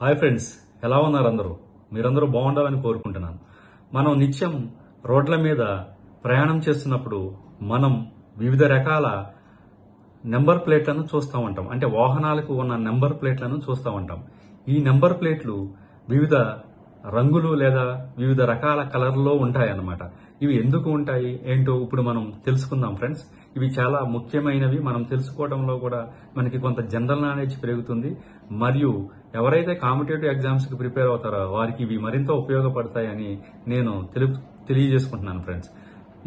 Hi friends, ఎలా ఉన్నారు అందరూ? మీరందరూ బాగుండాలని కోరుకుంటున్నాను. మనం నిత్యం రోడ్ల మీద ప్రయాణం చేస్తున్నప్పుడు మనం వివిధ రకాల నెంబర్ ప్లేట్లను చూస్తూ ఉంటాం. అంటే వాహనాలకు ఉన్న నెంబర్ ప్లేట్లను చూస్తూ ఉంటాం. ఈ నెంబర్ ప్లేట్లు వివిధ రంగులు లేదా వివిధ రకాల కలర్లో ఉంటాయన్నమాట. ఇవి ఎందుకు ఉంటాయి ఏంటో ఇప్పుడు మనం తెలుసుకుందాం ఫ్రెండ్స్. ఇవి చాలా ముఖ్యమైనవి. మనం తెలుసుకోవడంలో కూడా మనకి కొంత జనరల్ నాలెడ్జ్ పెరుగుతుంది. మరియు ఎవరైతే కాంపిటేటివ్ ఎగ్జామ్స్ కి ప్రిపేర్ అవుతారో వారికి ఇవి మరింత ఉపయోగపడతాయని నేను తెలియజేసుకుంటున్నాను ఫ్రెండ్స్.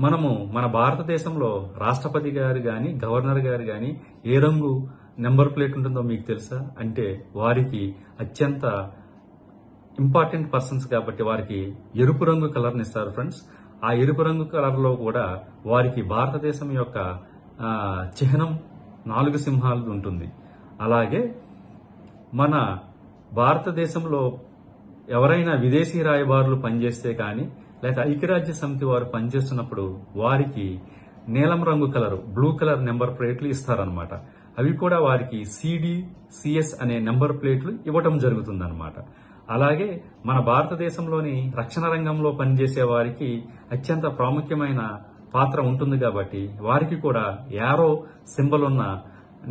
మనము మన భారతదేశంలో రాష్ట్రపతి గారు గాని గవర్నర్ గారు గాని ఏ రంగు నెంబర్ ప్లేట్ ఉంటుందో మీకు తెలుసా? అంటే వారికి అత్యంత ఇంపార్టెంట్ పర్సన్స్ కాబట్టి వారికి ఎరుపు రంగు కలర్ని ఇస్తారు ఫ్రెండ్స్. ఆ ఎరుపు రంగు కలర్ లో కూడా వారికి భారతదేశం యొక్క చిహ్నం 4 సింహాలు ఉంటుంది. అలాగే మన భారతదేశంలో ఎవరైనా విదేశీ రాయబారులు పనిచేస్తే కానీ లేక ఐక్యరాజ్య సమితి వారు పనిచేస్తున్నప్పుడు వారికి నీలం రంగు కలర్, బ్లూ కలర్ నెంబర్ ప్లేట్లు ఇస్తారనమాట. అవి కూడా వారికి సిడి, సిఎస్ అనే నెంబర్ ప్లేట్లు ఇవ్వటం జరుగుతుందన్నమాట. అలాగే మన భారతదేశంలోని రక్షణ రంగంలో పనిచేసే వారికి అత్యంత ప్రాముఖ్యమైన పాత్ర ఉంటుంది కాబట్టి వారికి కూడా యారో సింబల్ ఉన్న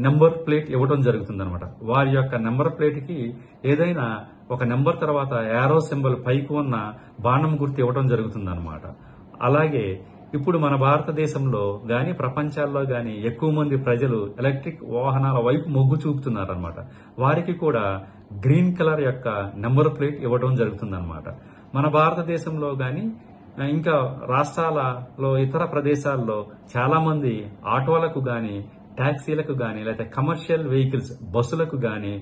నెంబర్ ప్లేట్ ఇవ్వడం జరుగుతుందన్నమాట. వారి యొక్క నెంబర్ ప్లేట్ కి ఏదైనా ఒక నెంబర్ తర్వాత యారో సింబల్ పైకి ఉన్న బాణం గుర్తు ఇవ్వడం జరుగుతుందన్నమాట. అలాగే ఇప్పుడు మన భారతదేశంలో గాని ప్రపంచాల్లో గాని ఎక్కువ మంది ప్రజలు ఎలక్ట్రిక్ వాహనాల వైపు మొగ్గు చూపుతున్నారన్నమాట. వారికి కూడా గ్రీన్ కలర్ యొక్క నెంబర్ ప్లేట్ ఇవ్వడం జరుగుతుందన్నమాట. మన భారతదేశంలో గాని ఇంకా రాష్ట్రాలలో ఇతర ప్రదేశాల్లో చాలా మంది ఆటోలకు గాని టాక్సీలకు గాని లేదా కమర్షియల్ వెహికల్స్ బస్సులకు గాని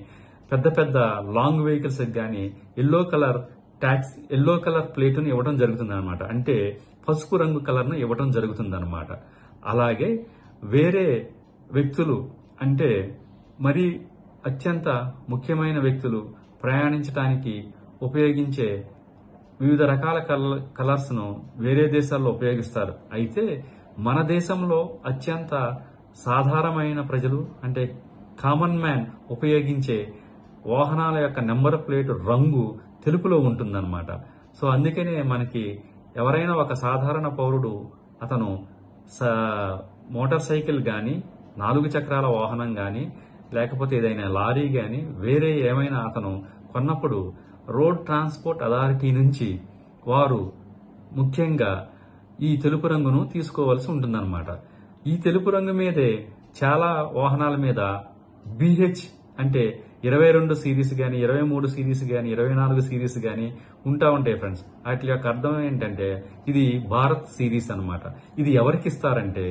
పెద్ద పెద్ద లాంగ్ వెహికల్స్ గాని ఎల్లో కలర్ ప్లేటును ఇవ్వడం జరుగుతుందన్నమాట. అంటే పసుపు రంగు కలర్ను ఇవ్వడం జరుగుతుందన్నమాట. అలాగే వేరే వ్యక్తులు అంటే మరి అత్యంత ముఖ్యమైన వ్యక్తులు ప్రయాణించడానికి ఉపయోగించే వివిధ రకాల కలర్స్ ను వేరే దేశాల్లో ఉపయోగిస్తారు. అయితే మన దేశంలో అత్యంత సాధారణమైన ప్రజలు అంటే కామన్ మ్యాన్ ఉపయోగించే వాహనాల యొక్క నెంబర్ ప్లేట్ రంగు తెలుపులో ఉంటుందన్నమాట. సో అందుకనే మనకి ఎవరైనా ఒక సాధారణ పౌరుడు అతను మోటార్ సైకిల్ గాని 4 చక్రాల వాహనం గాని లేకపోతే ఏదైనా లారీ గాని వేరే ఏమైనా అతను కొన్నప్పుడు రోడ్ ట్రాన్స్పోర్ట్ అథారిటీ నుంచి వారు ముఖ్యంగా ఈ తెలుపు రంగును తీసుకోవాల్సి ఉంటుందన్నమాట. ఈ తెలుపు రంగు మీదే చాలా వాహనాల మీద బిహెచ్ అంటే 22 సిరీస్ గాని 23 సిరీస్ గాని 24 సిరీస్ గాని ఉంటాయి ఫ్రెండ్స్. వాటి యొక్క అర్థం ఏంటంటే ఇది భారత్ సిరీస్ అన్నమాట. ఇది ఎవరికి ఇస్తారంటే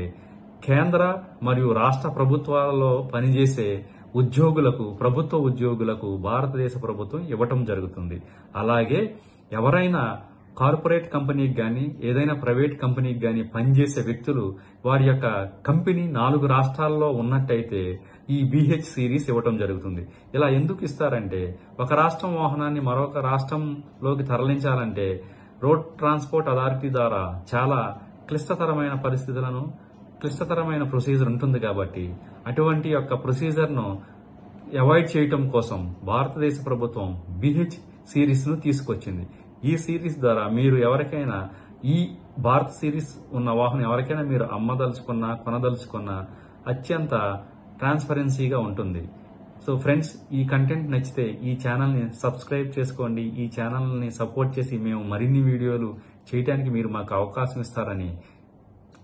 కేంద్ర మరియు రాష్ట్ర ప్రభుత్వాలలో పనిచేసే ఉద్యోగులకు, ప్రభుత్వ ఉద్యోగులకు భారతదేశ ప్రభుత్వం ఇవ్వటం జరుగుతుంది. అలాగే ఎవరైనా కార్పొరేట్ కంపెనీకి గాని ఏదైనా ప్రైవేట్ కంపెనీకి గాని పనిచేసే వ్యక్తులు వారి యొక్క కంపెనీ 4 రాష్ట్రాల్లో ఉన్నట్టయితే ఈ బిహెచ్ సిరీస్ ఇవ్వటం జరుగుతుంది. ఇలా ఎందుకు ఇస్తారంటే ఒక రాష్ట్రం వాహనాన్ని మరొక రాష్ట్రంలోకి తరలించాలంటే రోడ్ ట్రాన్స్పోర్ట్ అథారిటీ ద్వారా చాలా క్లిష్టతరమైన ప్రొసీజర్ ఉంటుంది కాబట్టి అటువంటి యొక్క ప్రొసీజర్ ను అవాయిడ్ చేయటం కోసం భారతదేశ ప్రభుత్వం బిహెచ్ సిరీస్ ను తీసుకొచ్చింది. ఈ సిరీస్ ద్వారా మీరు ఎవరికైనా ఈ భారత్ సిరీస్ ఉన్న వాహనం ఎవరికైనా మీరు అమ్మదలుచుకున్నా కొనదలుచుకున్నా అత్యంత ట్రాన్స్పరెన్సీగా ఉంటుంది. సో ఫ్రెండ్స్, ఈ కంటెంట్ నచ్చితే ఈ ఛానల్ ని సబ్స్క్రైబ్ చేసుకోండి. ఈ ఛానల్ ని సపోర్ట్ చేసి మేము మరిన్ని వీడియోలు చేయడానికి మీరు మాకు అవకాశం ఇస్తారని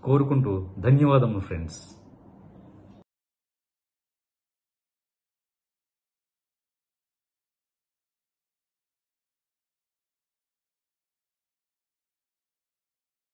కోరుకుంటూ ధన్యవాదములు ఫ్రెండ్స్.